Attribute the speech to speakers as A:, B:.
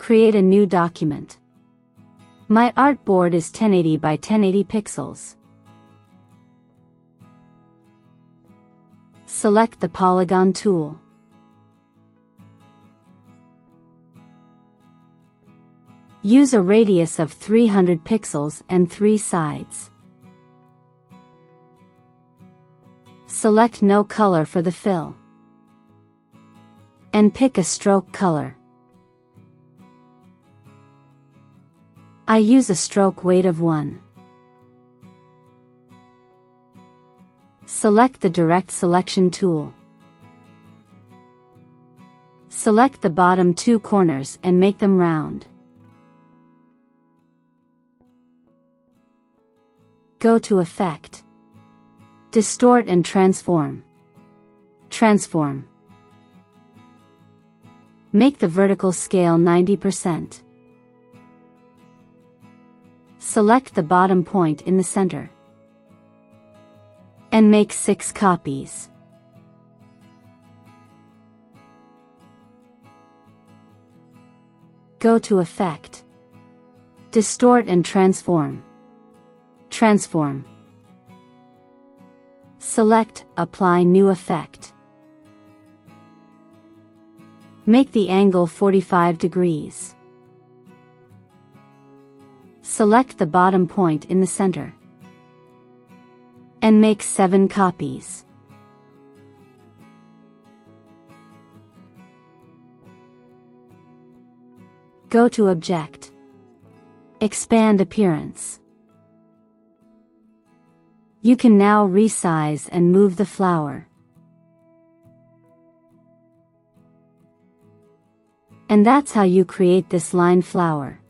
A: Create a new document. My artboard is 1080 by 1080 pixels. Select the polygon tool. Use a radius of 300 pixels and 3 sides. Select no color for the fill. And pick a stroke color. I use a stroke weight of 1. Select the Direct Selection tool. Select the bottom 2 corners and make them round. Go to Effect. Distort and Transform. Transform. Make the vertical scale 90%. Select the bottom point in the center. And make 6 copies. Go to Effect. Distort and Transform. Transform. Select Apply New Effect. Make the angle 45 degrees. Select the bottom point in the center. And make 7 copies. Go to Object. Expand Appearance. You can now resize and move the flower. And that's how you create this line flower.